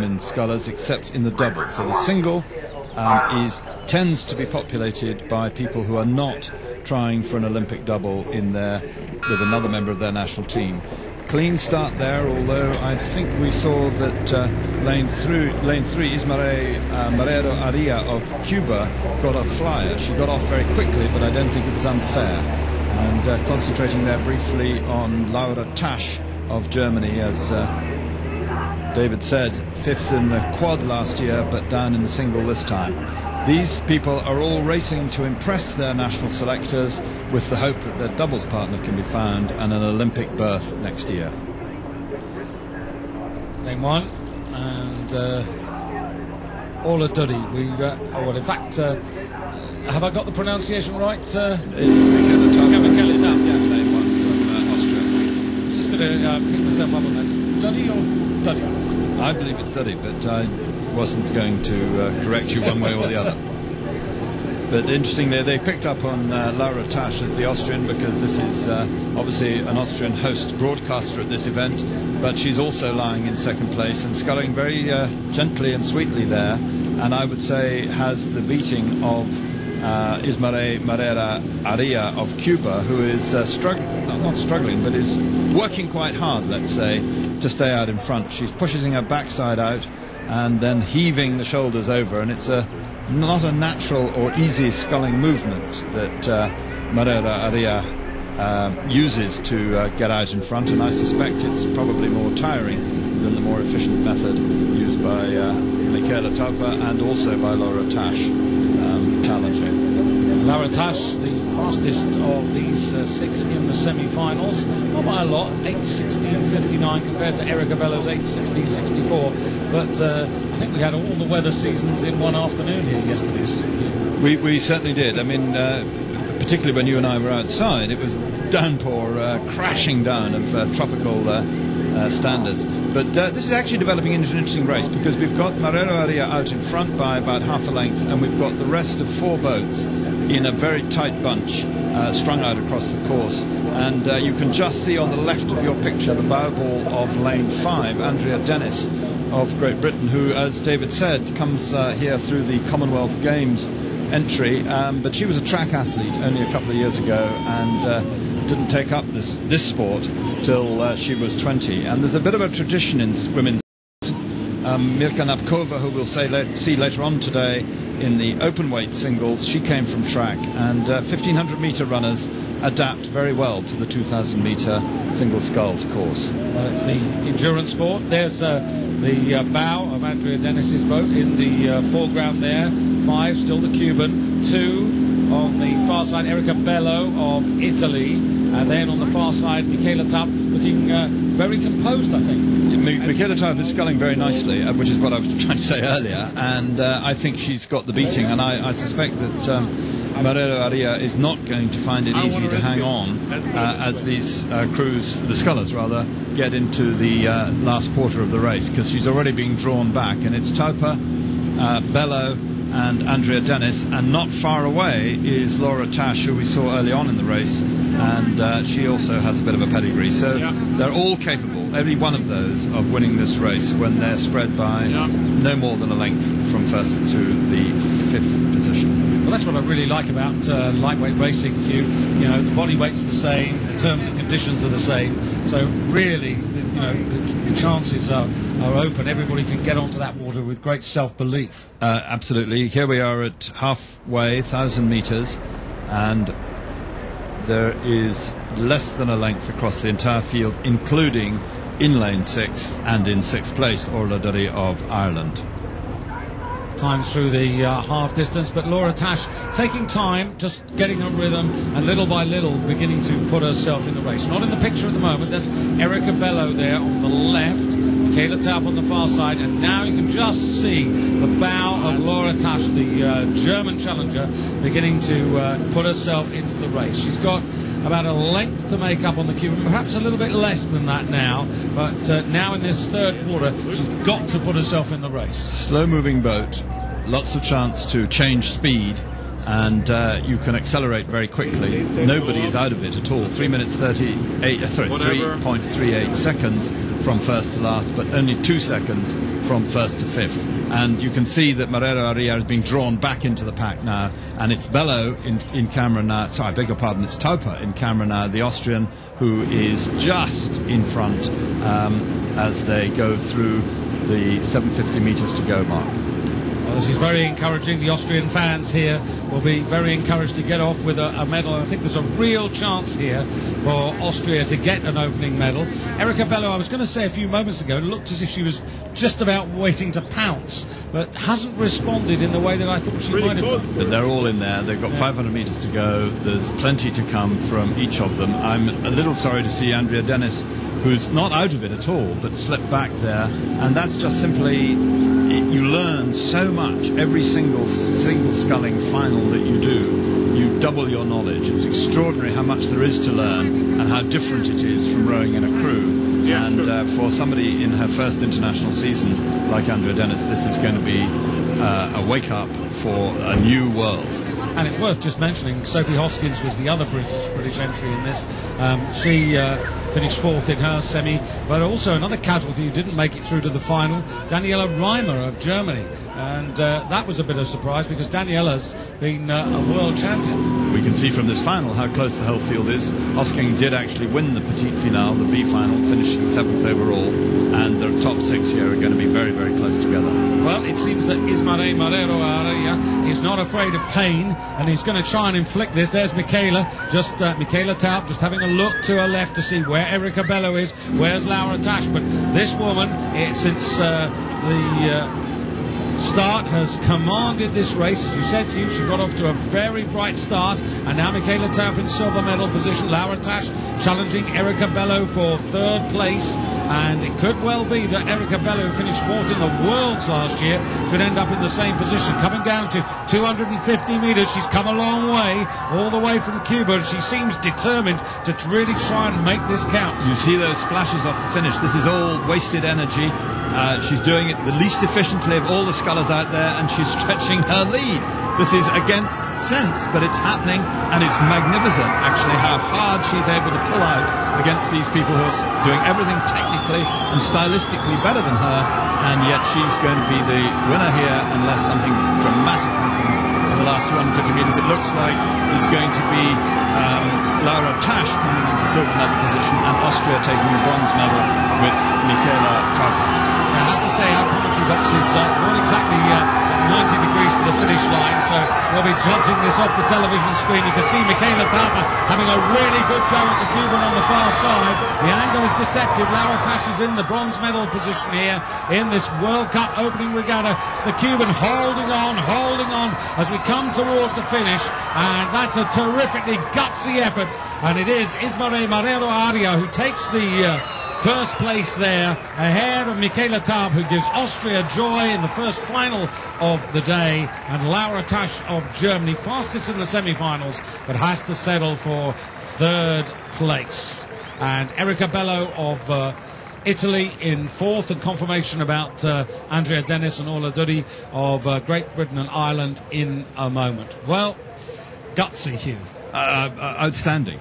in scullers except in the double. So the single tends to be populated by people who are not trying for an Olympic double in there with another member of their national team. Clean start there, although I think we saw that lane 3, Ismael Marrero Aria of Cuba got a flyer. She got off very quickly, but I don't think it was unfair. And concentrating there briefly on Laura Tasch of Germany, as David said, 5th in the quad last year, but down in the single this time. These people are all racing to impress their national selectors with the hope that their doubles partner can be found and an Olympic berth next year. Lane 1 and Ola Duddy. Well, in fact, have I got the pronunciation right? It's Michaela Michaela Tapp, yeah. Lane 1 from Austria. I was just going to pick myself up on that. Duddy or Duddy? I believe it's Duddy, but I wasn't going to correct you one way or the other. But interestingly, they picked up on Laura Tasch as the Austrian, because this is obviously an Austrian host broadcaster at this event, but she's also lying in second place and sculling very gently and sweetly there, and I would say has the beating of Ismael Marrero Aria of Cuba, who is not struggling, but is working quite hard, let's say, to stay out in front. She's pushing her backside out and then heaving the shoulders over, and it's not a natural or easy sculling movement that Marrero Aria uses to get out in front, and I suspect it's probably more tiring than the more efficient method used by Michaela Tapp and also by Laura Tasch challenging. Laura Tasch, the fastest of these 6 in the semi-finals, not by a lot, 8:16.59 compared to Erica Bello's 8:16.64. But I think we had all the weather seasons in one afternoon here yesterday. We certainly did. I mean, particularly when you and I were outside, it was downpour crashing down of tropical standards. But this is actually developing into an interesting race, because we've got Marrero Aria out in front by about half a length, and we've got the rest of 4 boats in a very tight bunch strung out across the course. And you can just see on the left of your picture the bow ball of lane 5, Andrea Dennis of Great Britain, who, as David said, comes here through the Commonwealth Games entry, but she was a track athlete only a couple of years ago and didn't take up this sport till she was 20. And there's a bit of a tradition in women's. Mirka Napkova, who we'll see later on today in the open weight singles, she came from track, and 1500 metre runners adapt very well to the 2000 metre single sculls course. Well, it's the endurance sport. There's the bow of Andrea Dennis's boat in the foreground there. 5, still the Cuban. 2 on the far side, Erica Bello of Italy. And then on the far side, Michaela Tapp, looking very composed, I think. Michaela Tapp is sculling very nicely, which is what I was trying to say earlier, and I think she's got the beating, and I suspect that Marrero Aria is not going to find it easy to hang on as these crews, the scullers rather, get into the last quarter of the race, because she's already being drawn back, and it's Tauper, Bello and Andrea Dennis, and not far away is Laura Tasch, who we saw early on in the race, and she also has a bit of a pedigree. So they're all capable, every one of those, of winning this race when they're spread by no more than a length from first to the 5th position. Well, that's what I really like about lightweight racing, Hugh. You know, the body weight's the same, the terms and conditions are the same, so really, you know, the chances are open. Everybody can get onto that water with great self-belief. Absolutely. Here we are at halfway, 1,000 metres, and there is less than a length across the entire field, including in lane 6 and in 6th place, Orla Duddy of Ireland. Times through the half distance, but Laura Tasch taking time, just getting a rhythm, and little by little beginning to put herself in the race. Not in the picture at the moment. That's Erica Bello there on the left, Michaela Tapp on the far side, and now you can just see the bow of Laura Tasch, the German challenger, beginning to put herself into the race. She's got about a length to make up on the Cuban, perhaps a little bit less than that now, but now in this third quarter she's got to put herself in the race. Slow moving boat, lots of chance to change speed, and you can accelerate very quickly. Nobody is out of it at all. 3 minutes 3.38 seconds from first to last, but only 2 seconds from first to fifth. And you can see that Marrero Aria is being drawn back into the pack now, and it's Bello in camera now. Sorry, I beg your pardon, it's Tauper in camera now, the Austrian, who is just in front as they go through the 750 metres to go mark. Well, this is very encouraging. The Austrian fans here will be very encouraged to get off with a medal. I think there's a real chance here for Austria to get an opening medal. Erika Bello, I was going to say a few moments ago, looked as if she was just about waiting to pounce, but hasn't responded in the way that I thought she might have done. But they're all in there. They've got 500 metres to go. There's plenty to come from each of them. I'm a little sorry to see Andrea Dennis, who's not out of it at all, but slipped back there. And that's just simply, you learn so much. Every single sculling final that you do, you double your knowledge. It's extraordinary how much there is to learn and how different it is from rowing in a crew. Yeah, and for somebody in her first international season like Andrea Dennis, this is going to be a wake-up for a new world. And it's worth just mentioning, Sophie Hoskins was the other British entry in this. She finished fourth in her semi, but also another casualty who didn't make it through to the final, Daniela Reimer of Germany. And that was a bit of a surprise because Daniela's been a world champion. We can see from this final how close the whole field is. Hosking did actually win the petite finale, the B final, finishing 7th overall, and the top 6 here are going to be very, very close together. Well, it seems that Ismael Marrero Aria is not afraid of pain, and he's going to try and inflict this. There's Michaela Taup, just having a look to her left to see where Erika Bello is, where's Laura Tasch. But this woman, since the start, has commanded this race. As you said, Hugh, she got off to a very bright start, and now Michaela Taup in silver medal position. Laura Tasch challenging Erika Bello for third place, and it could well be that Erika Bello, who finished fourth in the Worlds last year, could end up in the same position. Coming down to 250 metres, she's come a long way, all the way from Cuba. She seems determined to really try and make this count. You see those splashes off the finish. This is all wasted energy. She's doing it the least efficiently of all the scullers out there, and she's stretching her lead. This is against sense, but it's happening, and it's magnificent, actually, how hard she's able to pull out against these people who are doing everything technically and stylistically better than her, and yet she's going to be the winner here unless something dramatic happens in the last 250 metres. It looks like it's going to be Laura Tasch coming into silver medal position and Austria taking the bronze medal with Michaela Tauper. I have to say, our commentary box is not exactly at 90 degrees to the finish line, so we'll be judging this off the television screen. You can see Michaela Tauper having a really good go at the Cuban on the far side. The angle is deceptive. Laura Tasch is in the bronze medal position here in this World Cup opening regatta. It's the Cuban holding on as we come towards the finish, and that's a terrifically gutsy effort. And it is Ismael Marrero Aria who takes the first place there, ahead of Michaela Taup, who gives Austria joy in the first final of the day, and Laura Tasch of Germany, fastest in the semi-finals, but has to settle for third place. And Erika Bello of Italy in fourth, and confirmation about Andrea Dennis and Orla Duddy of Great Britain and Ireland in a moment. Well, gutsy, Hugh. Outstanding.